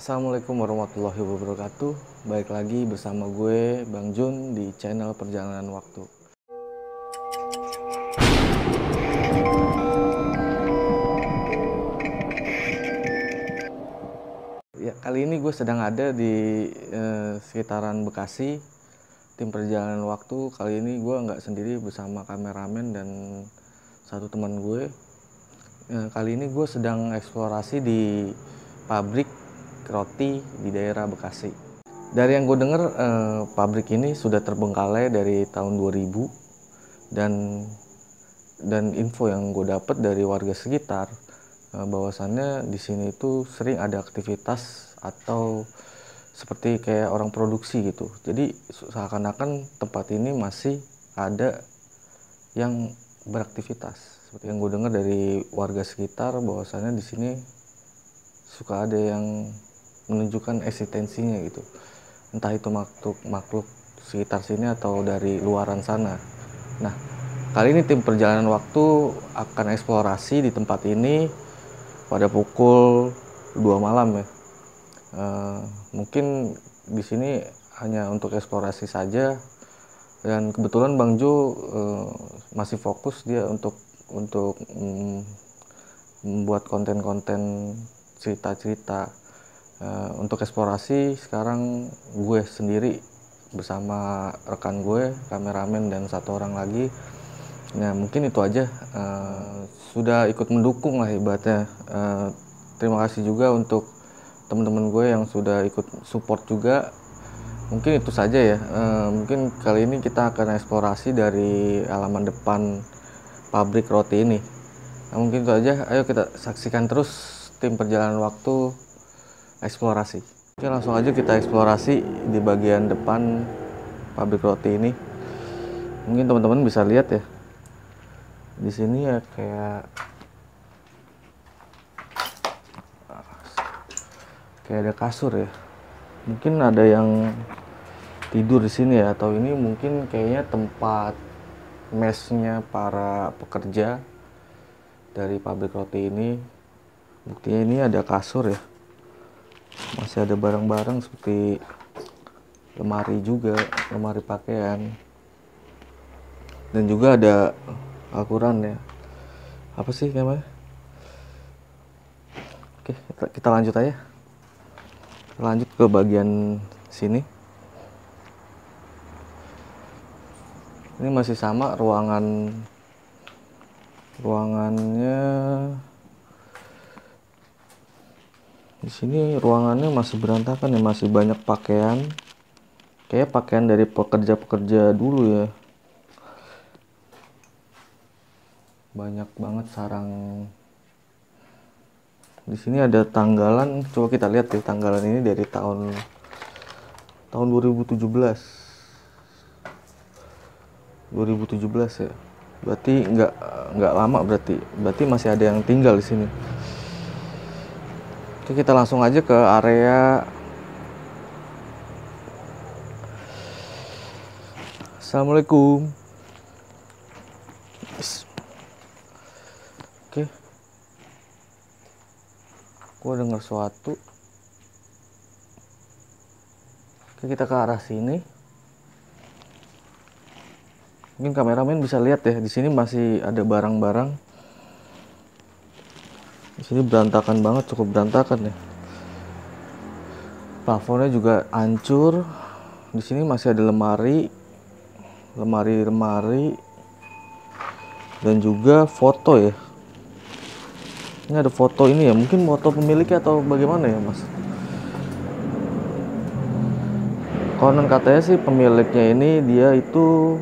Assalamualaikum warahmatullahi wabarakatuh. Baik lagi bersama gue Bang Jun di channel Perjalanan Waktu. Ya, kali ini gue sedang ada di sekitaran Bekasi. Tim Perjalanan Waktu kali ini gue nggak sendiri, bersama kameramen dan satu teman gue. Kali ini gue sedang eksplorasi di pabrik roti di daerah Bekasi. Dari yang gue denger, pabrik ini sudah terbengkalai dari tahun 2000, dan info yang gue dapat dari warga sekitar, bahwasannya di sini itu sering ada aktivitas atau seperti kayak orang produksi gitu. Jadi seakan-akan tempat ini masih ada yang beraktivitas. Seperti yang gue dengar dari warga sekitar, bahwasannya di sini suka ada yang menunjukkan eksistensinya gitu. Entah itu makhluk sekitar sini atau dari luaran sana. Nah, kali ini tim Perjalanan Waktu akan eksplorasi di tempat ini pada pukul 2 malam ya. Mungkin di sini hanya untuk eksplorasi saja, dan kebetulan Bang Jo masih fokus dia untuk membuat konten-konten cerita-cerita. Untuk eksplorasi sekarang gue sendiri bersama rekan gue, kameramen, dan satu orang lagi. Nah, mungkin itu aja. Sudah ikut mendukung lah ibaratnya. Terima kasih juga untuk teman-teman gue yang sudah ikut support juga. Mungkin itu saja ya. Mungkin kali ini kita akan eksplorasi dari halaman depan pabrik roti ini. Nah, mungkin itu aja. Ayo kita saksikan terus tim Perjalanan Waktu eksplorasi. Oke, langsung aja kita eksplorasi di bagian depan pabrik roti ini. Mungkin teman-teman bisa lihat ya. Di sini ya kayak ada kasur ya. Mungkin ada yang tidur di sini ya, atau ini mungkin kayaknya tempat mesnya para pekerja dari pabrik roti ini. Buktinya ini ada kasur ya. Masih ada barang-barang seperti lemari juga, lemari pakaian. Dan juga ada Al-Quran ya. Apa sih namanya? Oke, kita lanjut aja. Kita lanjut ke bagian sini. Ini masih sama ruangannya. Di sini ruangannya masih berantakan ya, masih banyak pakaian. Kayak pakaian dari pekerja-pekerja dulu ya. Banyak banget sarang. Di sini ada tanggalan. Coba kita lihat ya, tanggalan ini dari tahun 2017. 2017 ya. Berarti nggak lama berarti. Berarti masih ada yang tinggal di sini. Oke, kita langsung aja ke area. Assalamualaikum. Oke. Gue dengar suatu. Oke, kita ke arah sini. Mungkin kameramen bisa lihat ya, di sini masih ada barang-barang. Di sini berantakan banget, cukup berantakan ya. Plafonnya juga hancur. Di sini masih ada lemari, dan juga foto ya. Ini ada foto ini ya, mungkin foto pemiliknya atau bagaimana ya, Mas? Konon katanya sih pemiliknya ini dia itu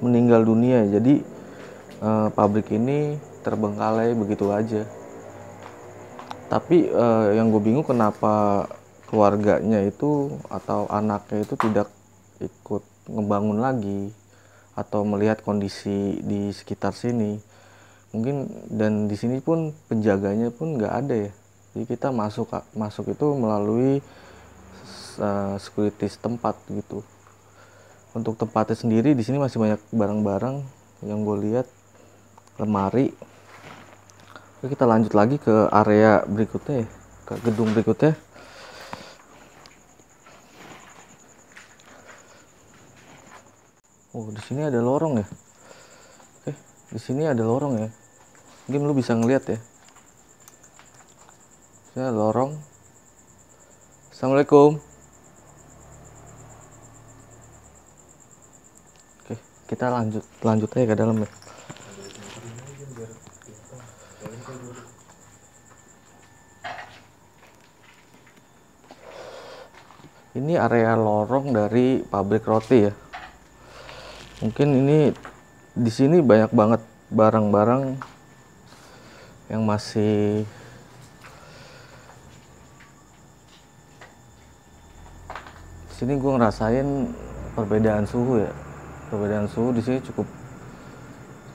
meninggal dunia, jadi pabrik ini terbengkalai begitu aja. Tapi yang gue bingung kenapa keluarganya itu atau anaknya itu tidak ikut ngebangun lagi atau melihat kondisi di sekitar sini. Mungkin, dan di sini pun penjaganya pun nggak ada ya. Jadi kita masuk itu melalui security setempat gitu. Untuk tempatnya sendiri di sini masih banyak barang-barang yang gue lihat, lemari. Oke, kita lanjut lagi ke area berikutnya ya, ke gedung berikutnya. Oh, di sini ada lorong ya. Oke, di sini ada lorong ya. Mungkin lu bisa ngeliat ya. Sini ada lorong. Assalamualaikum. Oke, kita lanjut aja ke dalam ya. Ini area lorong dari pabrik roti ya. Mungkin ini di sini banyak banget barang-barang yang masih di sini gue ngerasain perbedaan suhu ya. Perbedaan suhu di sini cukup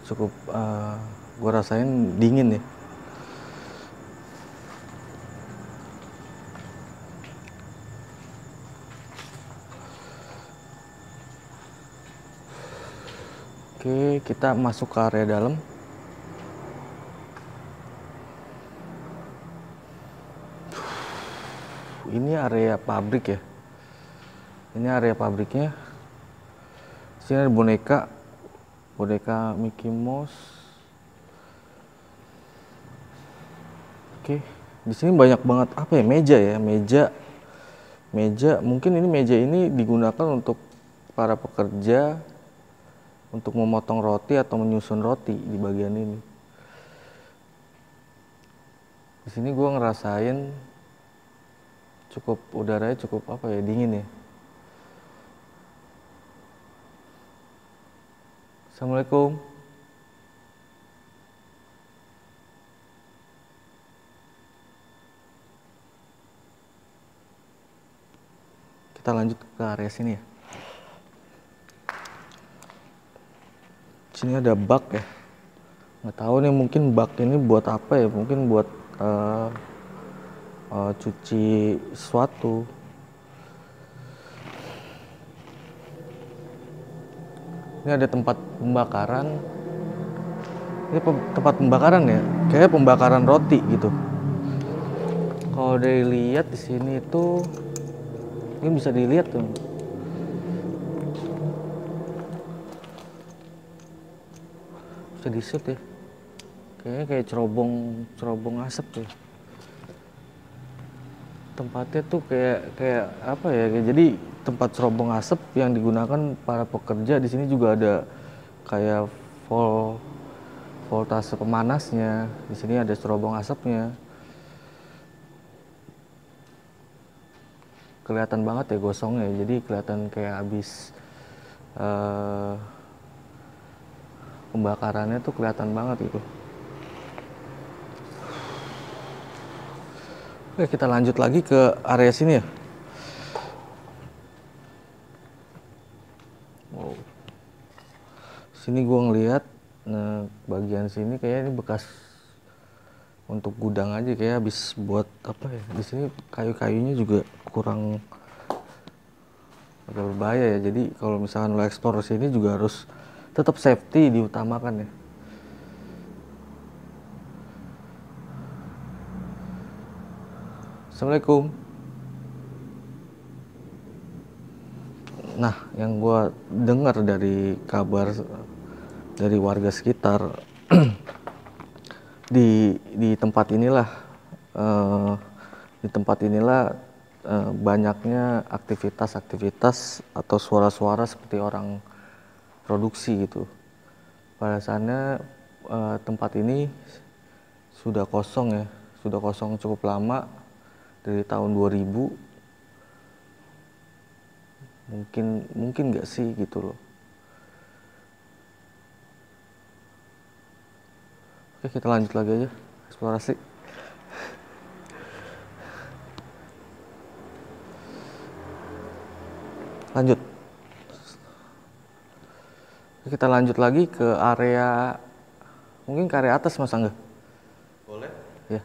cukup gue rasain dingin ya. Oke, kita masuk ke area dalam. Ini area pabrik ya. Ini area pabriknya. Sini ada boneka Mickey Mouse. Oke, di sini banyak banget apa ya, meja ya, meja. Mungkin ini meja ini digunakan untuk para pekerja untuk memotong roti atau menyusun roti di bagian ini. Di sini gue ngerasain udaranya cukup apa ya, dingin ya. Assalamualaikum. Kita lanjut ke area sini ya. Sini ada bak ya. Nggak tahu nih, mungkin bak ini buat apa ya? Mungkin buat cuci sesuatu. Ini ada tempat pembakaran. Ini tempat pembakaran ya, kayak pembakaran roti gitu. Kalau dilihat di sini tuh, ini bisa dilihat tuh. Bisa di-shoot ya. Kayaknya kayak cerobong asap tuh. Tempatnya tuh kayak apa ya? Jadi tempat cerobong asap yang digunakan para pekerja. Di sini juga ada kayak voltase pemanasnya. Di sini ada cerobong asapnya. Kelihatan banget ya gosongnya. Jadi kelihatan kayak habis pembakarannya tuh kelihatan banget gitu. Oke, kita lanjut lagi ke area sini ya. Wow. Sini gue ngelihat, nah bagian sini kayak ini bekas untuk gudang aja, kayak habis buat apa ya. Di sini kayu-kayunya juga kurang, agak berbahaya ya. Jadi kalau misalkan lo eksplor sini juga harus tetap safety diutamakan ya. Assalamualaikum. Nah, yang gue dengar dari kabar dari warga sekitar, di tempat inilah banyaknya aktivitas atau suara-suara seperti orang produksi gitu. Pada sana tempat ini sudah kosong ya, sudah kosong cukup lama, dari tahun 2000. Mungkin nggak sih gitu loh. Oke, kita lanjut lagi aja eksplorasi. Lanjut. Kita lanjut lagi ke area, mungkin ke area atas, Mas Angga. Boleh. Ya.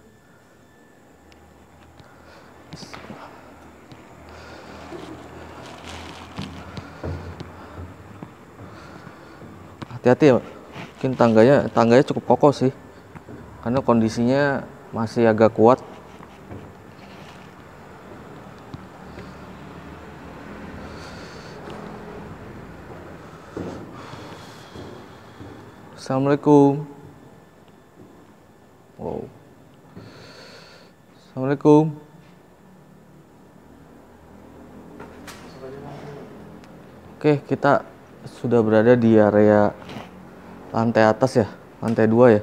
Hati-hati ya. Mungkin tangganya cukup kokoh sih. Karena kondisinya masih agak kuat. Assalamualaikum. Wow. Assalamualaikum. Oke, kita sudah berada di area lantai atas ya, lantai 2 ya.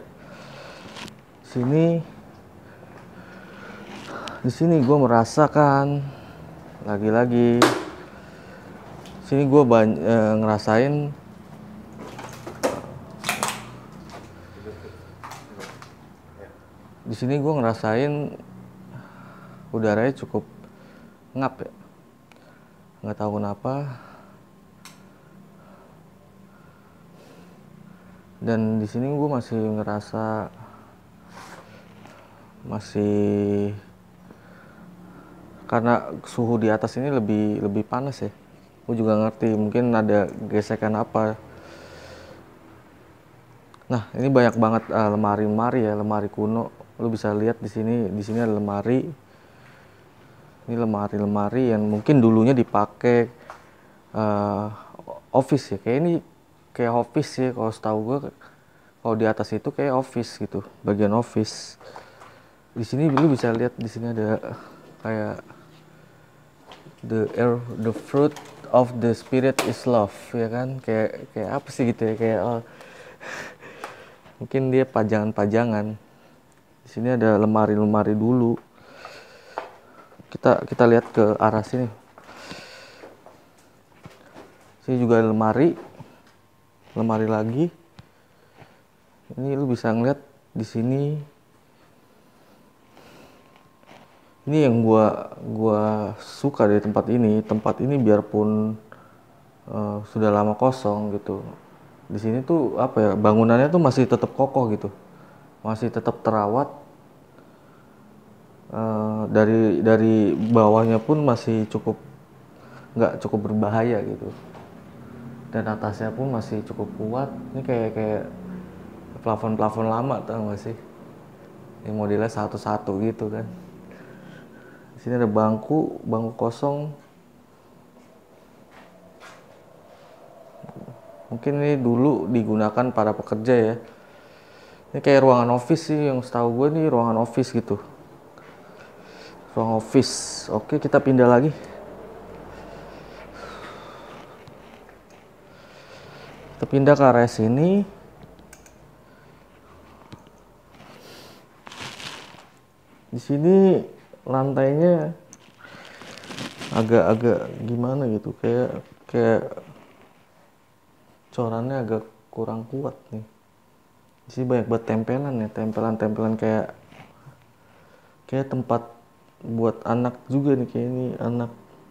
Di sini gue merasakan lagi-lagi. Sini gue ngerasain di sini gue ngerasain udaranya cukup ngap ya. Nggak tahu kenapa. Dan di sini gue masih ngerasa karena suhu di atas ini lebih panas ya. Gue juga ngerti mungkin ada gesekan apa. Nah, ini banyak banget lemari-lemari ya, lemari kuno. Lu bisa lihat di sini ada lemari. Ini lemari-lemari yang mungkin dulunya dipakai office ya. Kayak office ya, kalau setahu gue kalau di atas itu kayak office gitu, bagian office. Di sini lu bisa lihat di sini ada kayak the fruit of the spirit is love, ya kan? Kayak apa sih gitu ya, kayak mungkin dia pajangan-pajangan. Di sini ada lemari-lemari dulu. Kita lihat ke arah sini. Sini juga ada lemari lagi. Ini lu bisa ngeliat di sini. Ini yang gua suka dari tempat ini. Tempat ini biarpun sudah lama kosong gitu. Di sini tuh apa ya, bangunannya tuh masih tetap kokoh gitu. Masih tetap terawat. Dari bawahnya pun masih nggak cukup berbahaya gitu. Dan atasnya pun masih cukup kuat. Ini kayak plafon lama, tau gak sih? Yang modelnya satu-satu gitu kan. Di sini ada bangku kosong. Mungkin ini dulu digunakan para pekerja ya. Ini kayak ruangan office sih, yang setahu gue nih ruangan office gitu. Ruang office. Oke, kita pindah lagi. Kita pindah ke area sini. Di sini lantainya agak gimana gitu, kayak corannya agak kurang kuat nih. Di sini banyak banget tempelan ya, tempelan kayak tempat buat anak juga nih, kayak ini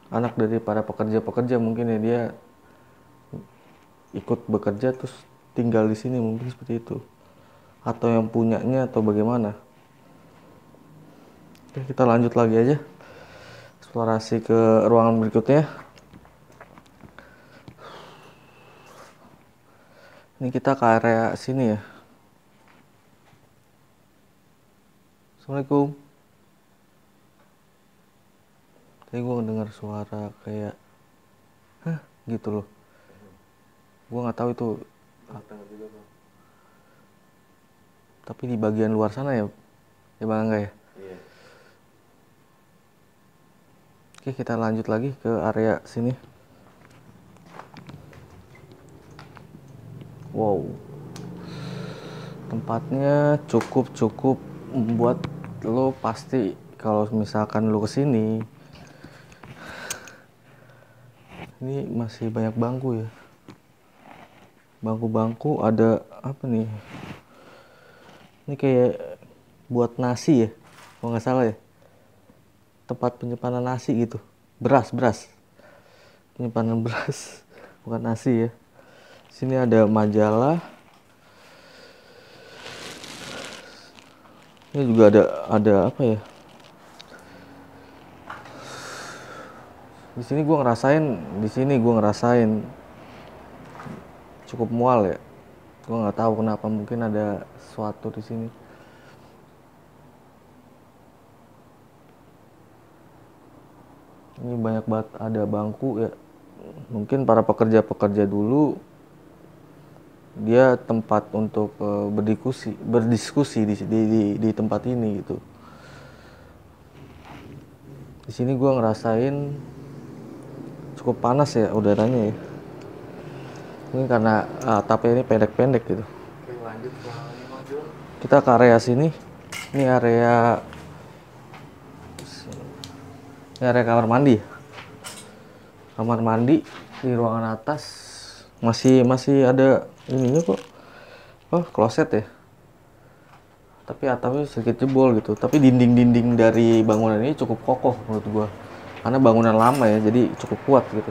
anak dari para pekerja mungkin ya, dia ikut bekerja terus tinggal di sini, mungkin seperti itu, atau yang punyanya atau bagaimana. Oke, kita lanjut lagi aja eksplorasi ke ruangan berikutnya. Ini kita ke area sini ya. Assalamualaikum. Tadi gue dengar suara kayak gitu loh. Gue nggak tahu itu. Tapi di bagian luar sana ya Bang Angga ya. Iya. Oke, kita lanjut lagi ke area sini. Wow, tempatnya cukup membuat lo pasti kalau misalkan lo kesini. Ini masih banyak bangku ya. Bangku-bangku ada apa nih? Ini kayak buat nasi ya, kalau nggak salah ya. Tempat penyimpanan nasi gitu. Beras. Penyimpanan beras, bukan nasi ya. Sini ada majalah. Ini juga ada apa ya? Di sini gue ngerasain cukup mual ya. Gue nggak tahu kenapa, mungkin ada sesuatu di sini. Ini banyak banget ada bangku ya. Mungkin para pekerja dulu Dia tempat untuk berdiskusi di tempat ini gitu. Di sini gue ngerasain cukup panas ya udaranya ya. Mungkin karena atapnya ini pendek-pendek gitu. Oke, lanjut ke Kita ke area sini. Ini area kamar mandi. Kamar mandi di ruangan atas masih ada ininya kok. Oh, kloset ya. Tapi atapnya sedikit jebol gitu. Tapi dinding-dinding dari bangunan ini cukup kokoh menurut gua. Karena bangunan lama ya, jadi cukup kuat gitu.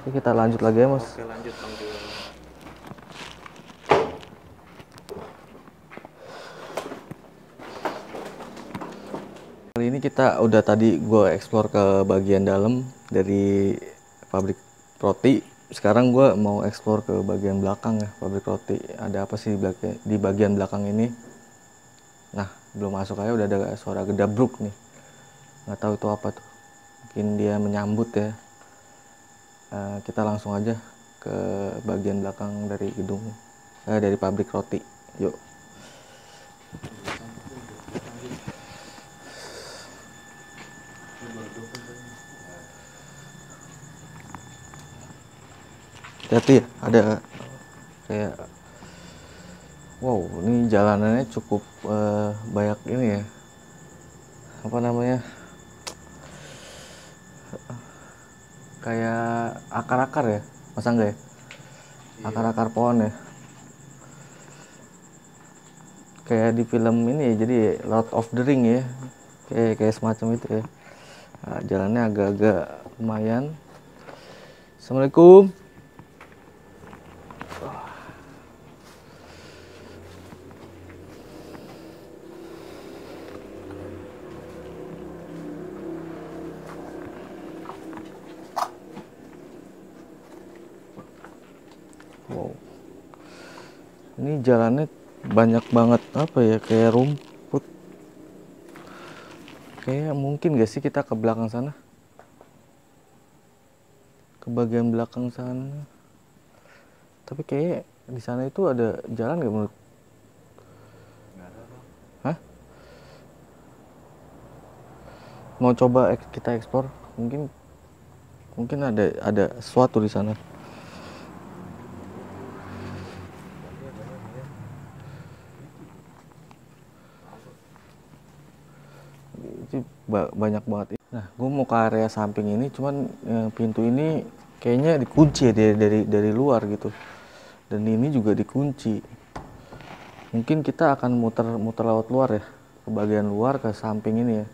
Oke, kita lanjut lagi ya, Mas. Oke, lanjut Bang Jun. Kali ini kita udah tadi gue explore ke bagian dalam dari pabrik roti. Sekarang gue mau explore ke bagian belakang ya pabrik roti. Ada apa sih di bagian belakang ini? Nah, belum masuk aja udah ada suara gedabruk nih. Nggak tahu itu apa tuh. Mungkin dia menyambut ya. Kita langsung aja ke bagian belakang dari dari pabrik roti. Yuk. Hati-hati ya, ada kayak wow, ini jalanannya cukup banyak ini ya. Apa namanya? Kayak akar-akar ya, masa enggak ya? Akar-akar pohon ya. Kayak di film ini ya, jadi Lord of the Ring ya. Kayak semacam itu ya. Nah, jalannya agak-agak lumayan. Assalamualaikum. Wow. Ini jalannya banyak banget apa ya, kayak rumput. Kayak mungkin gak sih kita ke belakang sana? Ke bagian belakang sana. Tapi kayak di sana itu ada jalan gak menurut? Nggak ada, Bang. Hah? Mau coba kita ekspor? Mungkin ada sesuatu di sana. Itu banyak banget. Nah, gue mau ke area samping ini, cuman pintu ini kayaknya dikunci ya dari luar gitu. Dan ini juga dikunci. Mungkin kita akan muter lewat luar ya, ke bagian luar ke samping ini ya.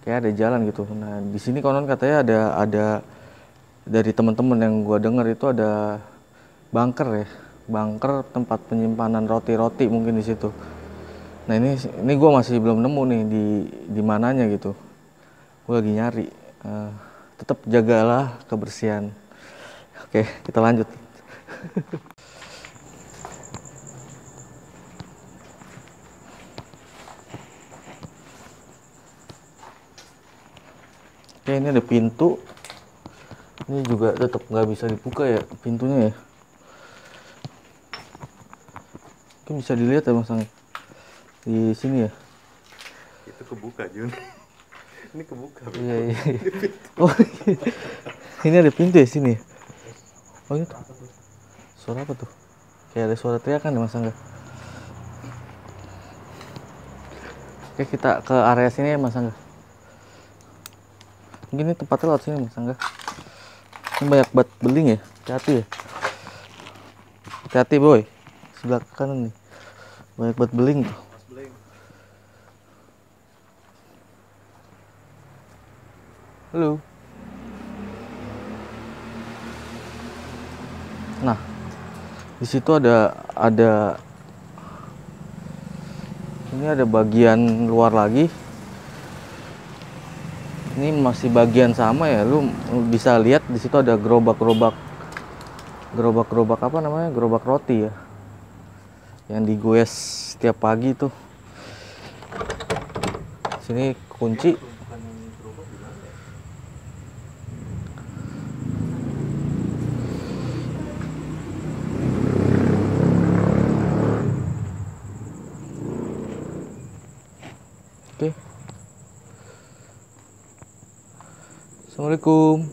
Kayak ada jalan gitu. Nah, di sini konon katanya ada dari teman-teman yang gue dengar itu ada bunker ya, bunker tempat penyimpanan roti-roti mungkin di situ. Nah ini gue masih belum nemu nih di mananya gitu. Gue lagi nyari. Tetap jagalah kebersihan. Oke, kita lanjut. Oke, ini ada pintu. Ini juga tetap nggak bisa dibuka ya pintunya ya. Mungkin bisa dilihat ya Mas Angga di sini ya. Itu kebuka, Jun. Ini kebuka. Iya, iya. Oh, iya. Ini ada pintu ya sini. Oh itu. Suara apa tuh? Kayak ada suara teriakan ya Mas Angga. Oke, kita ke area sini ya Mas Angga. Mungkin ini tempatnya lewat sini Mas Angga. Ini banyak bat beling ya. Hati-hati ya. Hati-hati boy. Sebelah kanan nih. Banyak bat beling tuh. Mas Bleng. Halo. Nah, di situ ini ada bagian luar lagi. Ini masih bagian sama ya. Lu bisa lihat di situ ada gerobak apa namanya? Gerobak roti ya. Yang digoes setiap pagi tuh. Sini kunci. Assalamualaikum.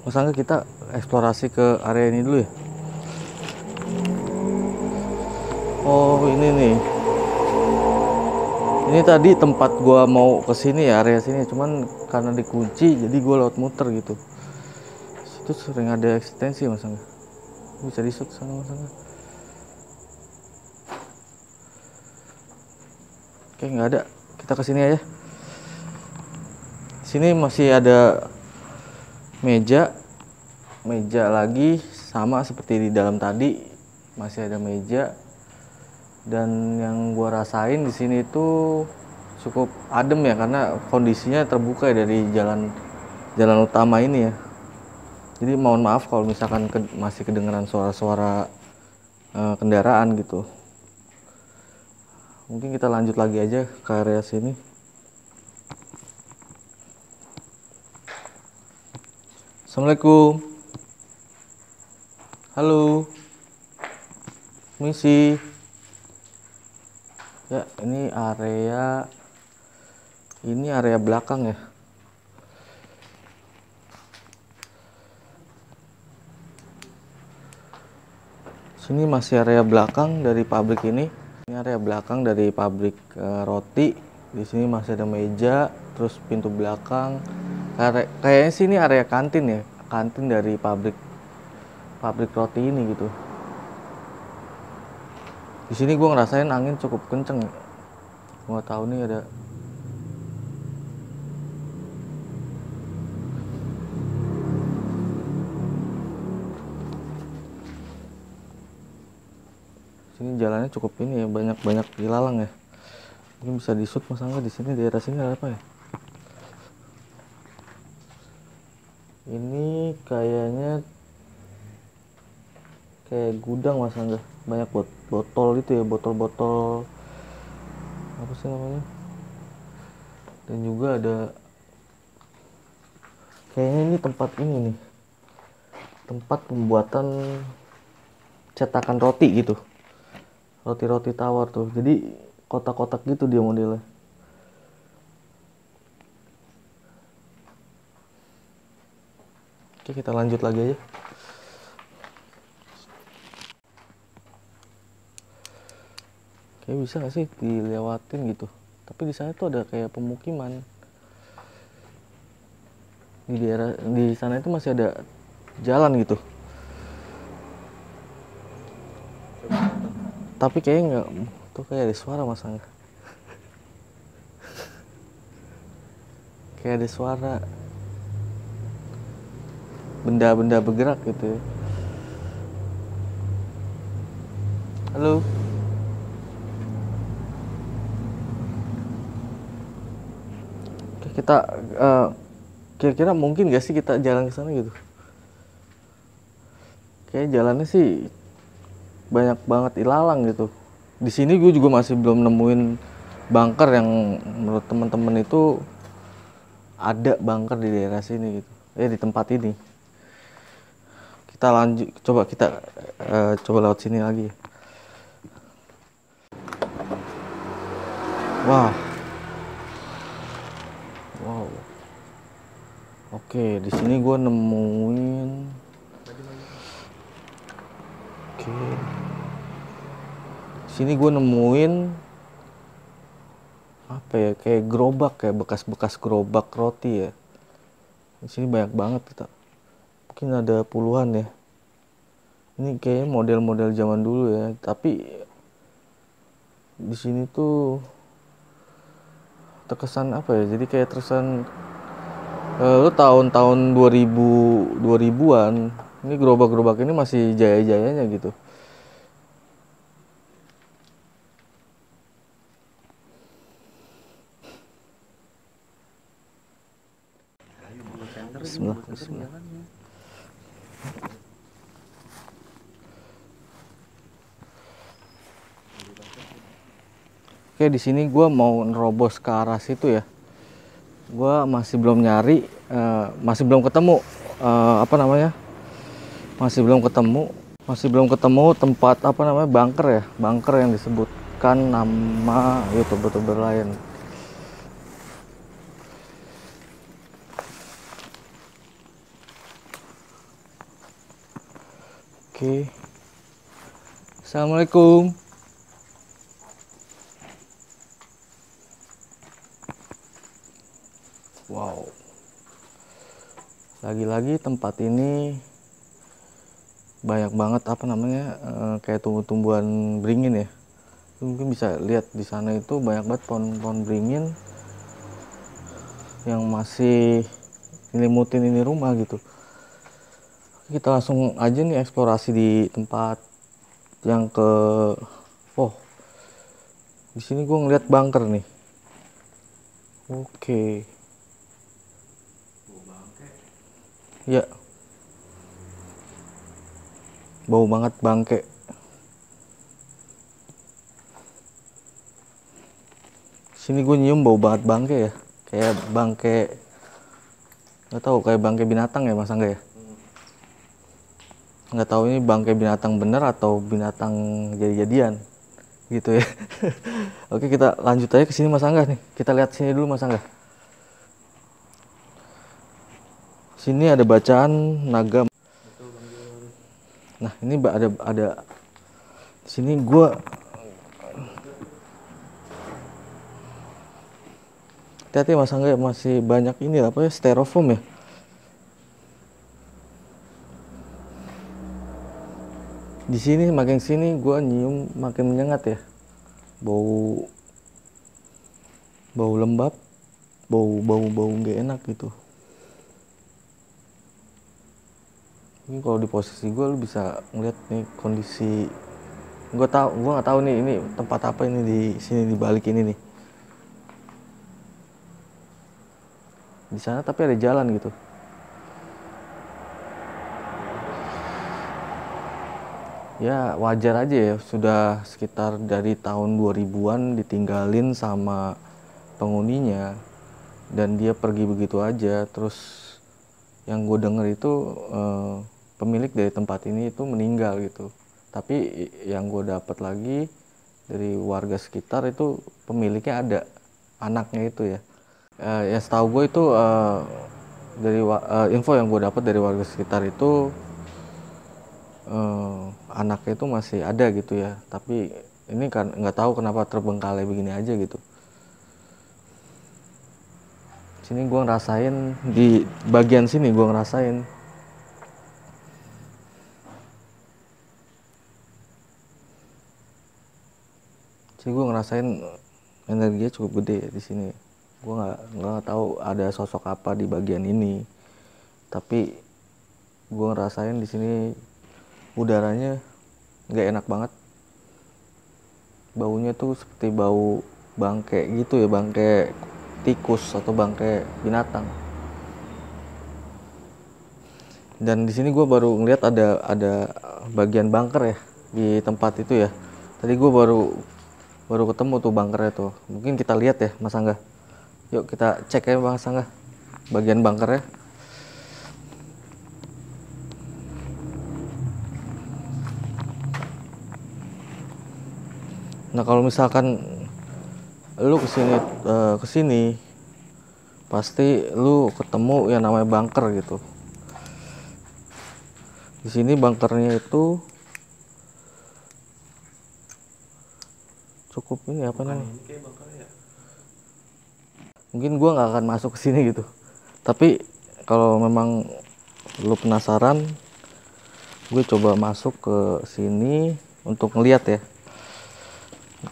Mas Angga, kita eksplorasi ke area ini dulu ya. Oh ini nih. Ini tadi tempat gua mau ke sini ya, area sini. Cuman karena dikunci, jadi gua lewat muter gitu. Situ sering ada eksistensi Mas Angga. Bisa di-shoot sana Mas Angga. Oke nggak ada. Kita ke sini aja. Sini masih ada meja lagi sama seperti di dalam tadi, masih ada meja. Dan yang gua rasain di sini itu cukup adem ya, karena kondisinya terbuka ya dari jalan utama ini ya. Jadi mohon maaf kalau misalkan masih kedengeran suara-suara kendaraan gitu. Mungkin kita lanjut lagi aja ke area sini. Assalamualaikum. Halo. Misi. Ya, ini area belakang ya. Sini masih area belakang dari pabrik ini. Ini area belakang dari pabrik roti. Di sini masih ada meja, terus pintu belakang. Kayaknya sini area kantin ya, kantin dari pabrik roti ini gitu. Di sini gue ngerasain angin cukup kenceng. Gue tahu nih ada. Sini jalannya cukup ini ya, banyak ilalang ya. Mungkin bisa di-shoot Mas Angga di sini, daerah sini ada apa ya? Ini kayaknya kayak gudang Mas Angga, banyak botol itu ya, botol-botol apa sih namanya, dan juga ada kayaknya ini tempat ini nih, tempat pembuatan cetakan roti gitu, roti tawar tuh, jadi kotak-kotak gitu dia modelnya. Oke, kita lanjut lagi aja. Kayak bisa nggak sih dilewatin gitu? Tapi di sana tuh ada kayak pemukiman. Di sana itu masih ada jalan gitu. Tapi kayaknya nggak, tuh kayak ada suara Mas Angga. Kayak ada suara benda-benda bergerak gitu ya. Halo. Oke, kita kira-kira mungkin gak sih kita jalan ke sana gitu? Kayak jalannya sih banyak banget ilalang gitu. Di sini gue juga masih belum nemuin bunker yang menurut teman-teman itu ada bunker di daerah sini gitu. Di tempat ini. Kita lanjut, coba lewat sini lagi. Wah. Wow. Oke, di sini gue nemuin. Oke. Di sini gue nemuin apa ya? Kayak gerobak, kayak bekas-bekas gerobak roti ya. Di sini banyak banget kita. Mungkin ada puluhan ya. Ini kayaknya model-model zaman dulu ya, tapi di sini tuh terkesan apa ya? Jadi kayak terkesan lu tahun-tahun 2000-an. Ini gerobak-gerobak ini masih jaya-jayanya gitu. Bismillah. Oke, di sini gue mau nerobos ke arah situ ya. Gue masih belum nyari, masih belum ketemu apa namanya? Masih belum ketemu tempat apa namanya, bunker ya, bunker yang disebutkan nama youtuber lain. Oke. Assalamualaikum. Wow. Lagi-lagi tempat ini banyak banget apa namanya kayak tumbuh-tumbuhan beringin ya. Mungkin bisa lihat di sana itu banyak banget pohon-pohon beringin yang masih nyelimutin ini rumah gitu. Kita langsung aja nih eksplorasi di tempat yang ke. Oh, di sini gue ngeliat bunker nih. Oke. Ya, bau banget bangke. Sini gue nyium bau banget bangke ya. Kayak bangke, nggak tahu kayak bangke binatang ya Mas Angga ya. Nggak tahu ini bangke binatang bener atau binatang jadi-jadian gitu ya. Oke, kita lanjut aja ke sini Mas Angga nih. Kita lihat sini dulu Mas Angga. Sini ada bacaan naga. Nah, ini ada di sini gua hati-hati Mas Angga, masih banyak ini apa ya, styrofoam ya. Di sini makin sini gua nyium makin menyengat ya. Bau lembab, bau nggak enak gitu. Ini kalau di posisi gue lu bisa ngeliat nih kondisi. Gue nggak tahu nih ini tempat apa ini di sini di balik ini nih. Di sana tapi ada jalan gitu. Ya wajar aja ya, sudah sekitar dari tahun 2000-an ditinggalin sama penghuninya dan dia pergi begitu aja. Terus yang gue denger itu pemilik dari tempat ini itu meninggal gitu. Tapi yang gue dapat lagi dari warga sekitar itu pemiliknya ada anaknya itu ya. Ya setahu gue itu dari info yang gue dapat dari warga sekitar itu anaknya itu masih ada gitu ya. Tapi ini kan nggak tahu kenapa terbengkalai begini aja gitu. Sini gue ngerasain di bagian sini gue ngerasain energinya cukup gede ya di sini. Gue nggak tahu ada sosok apa di bagian ini, tapi gue ngerasain di sini udaranya nggak enak banget. Baunya tuh seperti bau bangke gitu ya, bangke tikus atau bangke binatang. Dan di sini gue baru ngeliat ada bagian bunker ya di tempat itu ya. Tadi gue baru ketemu tuh bunkernya tuh. Mungkin kita lihat ya Mas Angga. Yuk kita cek ya Mas Angga bagian bunkernya. Nah kalau misalkan lu kesini pasti lu ketemu yang namanya bunker gitu. Di sini bunkernya itu cukup ini apa namanya? Mungkin gua nggak akan masuk ke sini gitu. Tapi kalau memang lu penasaran, gue coba masuk ke sini untuk ngeliat ya.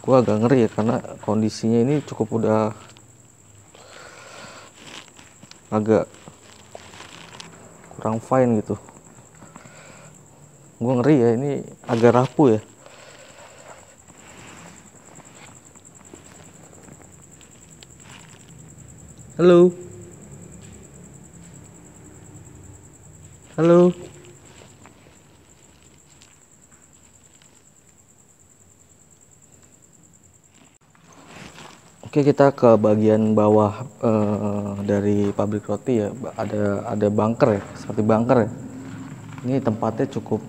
Gue agak ngeri ya karena kondisinya ini cukup udah agak kurang fine gitu. Gue ngeri ya, ini agak rapuh ya. Halo. Halo. Oke, kita ke bagian bawah dari pabrik roti ya. Ada bunker ya, seperti bunker ya. Ini tempatnya cukup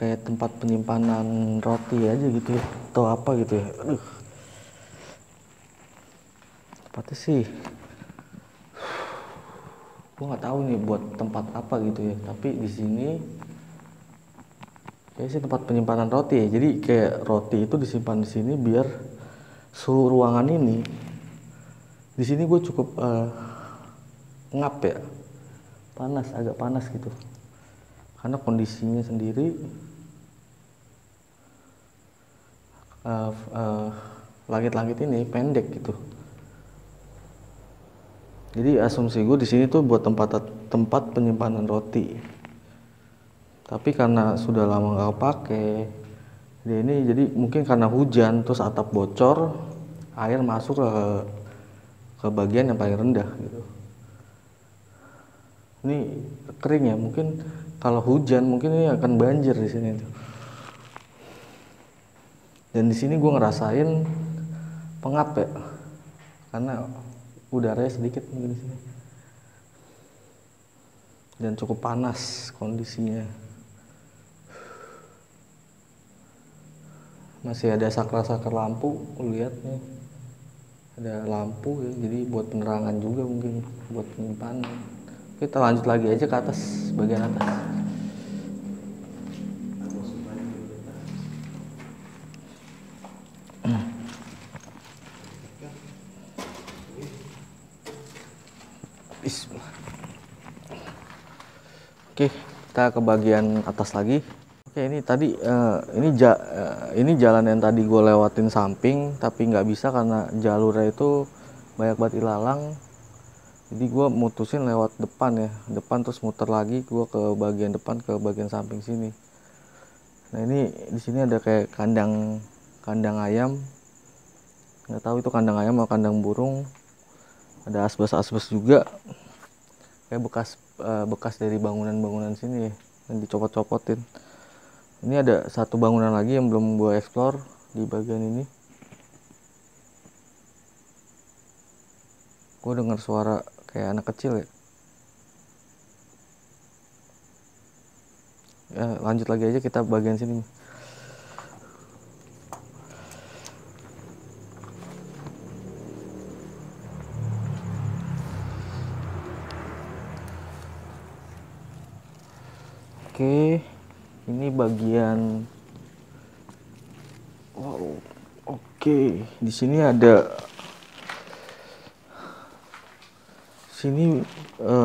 kayak tempat penyimpanan roti aja gitu ya, atau apa gitu ya. Aduh. Tempatnya sih gue nggak tahu nih buat tempat apa gitu ya, tapi di sini kayaknya sih tempat penyimpanan roti ya. Jadi kayak roti itu disimpan di sini biar suhu ruangan ini di sini gue cukup ngap ya, panas, agak panas gitu karena kondisinya sendiri langit-langit ini pendek gitu. Jadi asumsi gue di sini tuh buat tempat penyimpanan roti. Tapi karena sudah lama nggak pakai, jadi mungkin karena hujan terus atap bocor, air masuk ke bagian yang paling rendah gitu. Ini kering ya, mungkin kalau hujan mungkin ini akan banjir di sini tuh. Dan di sini gue ngerasain pengap ya, karena udaranya sedikit mungkin di sini. Dan cukup panas kondisinya. Masih ada saklar-saklar lampu, lihat nih. Ada lampu ya, jadi buat penerangan juga mungkin, buat penyimpanan. Kita lanjut lagi aja ke atas, bagian atas. Bismillah. Oke, kita ke bagian atas lagi. Oke, ini tadi ini jalan yang tadi gue lewatin samping, tapi nggak bisa karena jalurnya itu banyak banget ilalang. Jadi gue mutusin lewat depan ya, depan terus muter lagi gue ke bagian depan, ke bagian samping sini. Nah ini di sini ada kayak kandang ayam, nggak tahu itu kandang ayam atau kandang burung. Ada asbes juga, kayak bekas dari bangunan sini ya, yang dicopot-copotin. Ini ada satu bangunan lagi yang belum gue explore di bagian ini. Gue dengar suara kayak anak kecil ya. Ya lanjut lagi aja kita bagian sini. Oke, ini bagian. Wow, oke. Di sini ada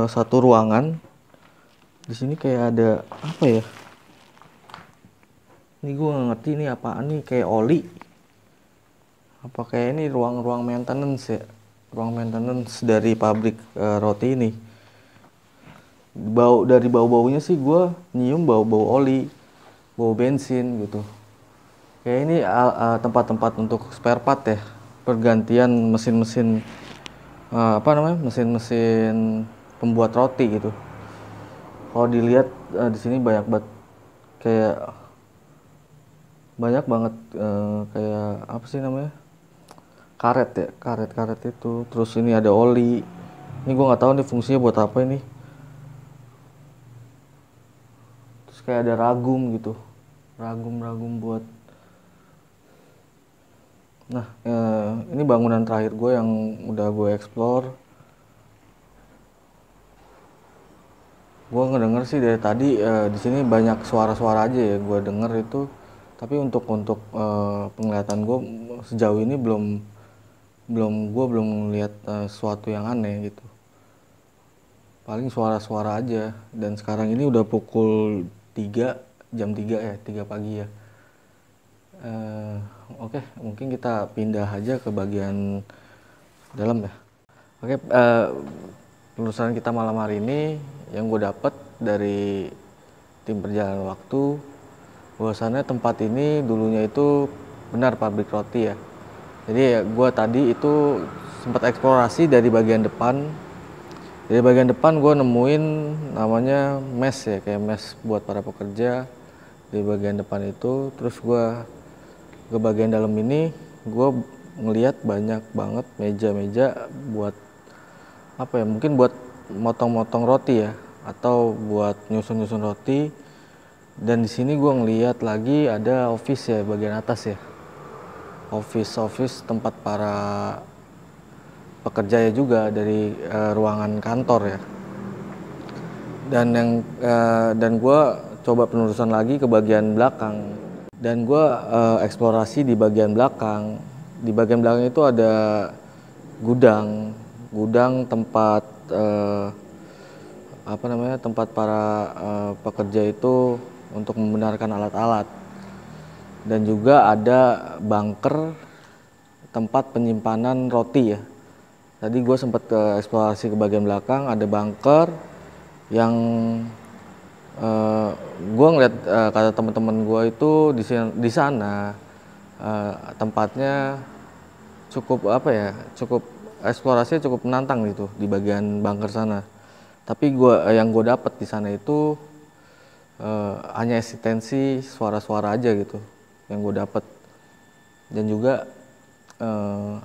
satu ruangan. Di sini kayak ada apa ya? Ini gue nggak ngerti ini apaan nih, kayak oli. Apa kayak ini ruang maintenance ya? Ruang maintenance dari pabrik roti ini. Dari bau-baunya sih gue nyium bau-bau oli, bau bensin gitu. Kayak ini tempat-tempat untuk spare part ya, pergantian mesin-mesin mesin-mesin pembuat roti gitu. Kalau dilihat di sini banyak banget kayak apa sih namanya, karet ya, karet itu. Terus ini ada oli. Ini gue nggak tahu nih fungsinya buat apa ini. Terus kayak ada ragum gitu, ragum buat. Nah ini bangunan terakhir gue yang udah gue explore. Gue ngedenger sih dari tadi di sini banyak suara-suara aja ya gue denger itu. Tapi untuk penglihatan gue sejauh ini belum lihat sesuatu yang aneh gitu. Paling suara-suara aja. Dan sekarang ini udah pukul 3, jam 3 ya, 3 pagi ya. Oke, mungkin kita pindah aja ke bagian dalam ya. Oke, penelusuran kita malam hari ini yang gue dapet dari tim perjalanan waktu, bahwasannya tempat ini dulunya itu benar pabrik roti ya. Jadi ya, gue tadi itu sempat eksplorasi dari bagian depan. Dari bagian depan gue nemuin namanya mes ya, kayak mes buat para pekerja di bagian depan itu. Terus gue ke bagian dalam ini, gue ngelihat banyak banget meja-meja buat apa ya, mungkin buat motong-motong roti ya, atau buat nyusun-nyusun roti. Dan di sini gue ngelihat lagi ada office ya, bagian atas ya, office tempat para pekerja ya juga, dari ruangan kantor ya. dan gue coba penerusan lagi ke bagian belakang, dan gue eksplorasi di bagian belakang. Di bagian belakang itu ada gudang tempat tempat para pekerja itu untuk membenarkan alat-alat, dan juga ada bunker tempat penyimpanan roti ya. Tadi gue sempat eksplorasi ke bagian belakang, ada bunker yang gue ngeliat kata teman-teman gue itu di sana tempatnya cukup eksplorasinya cukup menantang gitu di bagian bunker sana. Tapi yang gue dapet di sana itu hanya eksistensi suara-suara aja gitu yang gue dapet, dan juga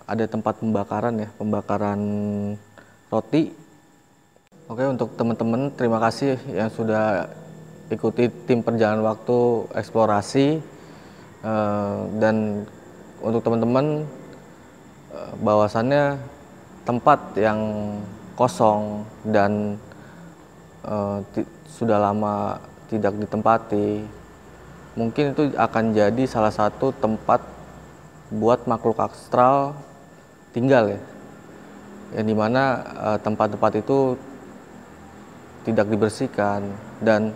ada tempat pembakaran roti. Oke, untuk teman-teman terima kasih yang sudah ikuti tim perjalanan waktu eksplorasi, dan untuk teman-teman bahwasannya tempat yang kosong dan sudah lama tidak ditempati, mungkin itu akan jadi salah satu tempat buat makhluk astral tinggal ya, yang dimana tempat-tempat itu tidak dibersihkan dan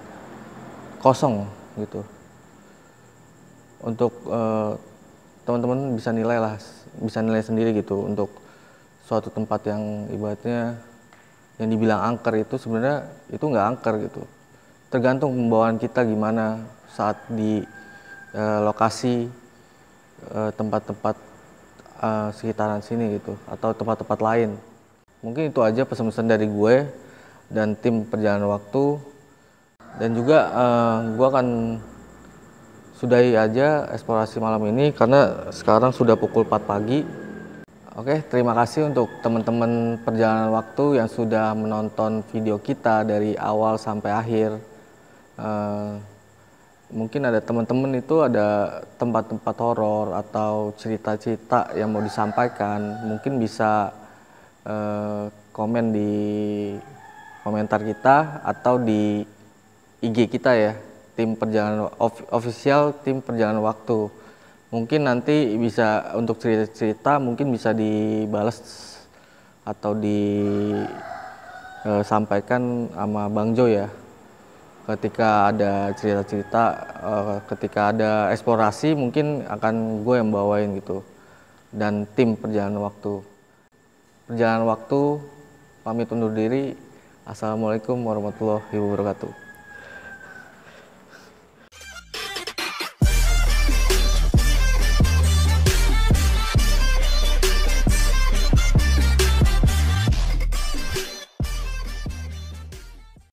kosong gitu. Untuk teman-teman bisa nilai sendiri gitu, untuk suatu tempat yang ibaratnya yang dibilang angker itu sebenarnya itu nggak angker gitu. Tergantung pembawaan kita gimana saat di lokasi tempat-tempat sekitaran sini gitu, atau tempat-tempat lain. Mungkin itu aja pesan-pesan dari gue dan tim perjalanan waktu. Dan juga gue akan sudahi aja eksplorasi malam ini karena sekarang sudah pukul 4 pagi. Oke, terima kasih untuk teman-teman perjalanan waktu yang sudah menonton video kita dari awal sampai akhir. Mungkin ada teman-teman itu ada tempat-tempat horor atau cerita-cerita yang mau disampaikan, mungkin bisa komen di komentar kita atau di IG kita ya, tim perjalanan official tim perjalanan waktu. Mungkin nanti bisa untuk cerita-cerita mungkin bisa dibalas atau disampaikan sama Bang Jo ya. Ketika ada cerita-cerita, ketika ada eksplorasi mungkin akan gue yang bawain gitu. Dan tim perjalanan waktu. Perjalanan waktu pamit undur diri. Assalamualaikum warahmatullahi wabarakatuh.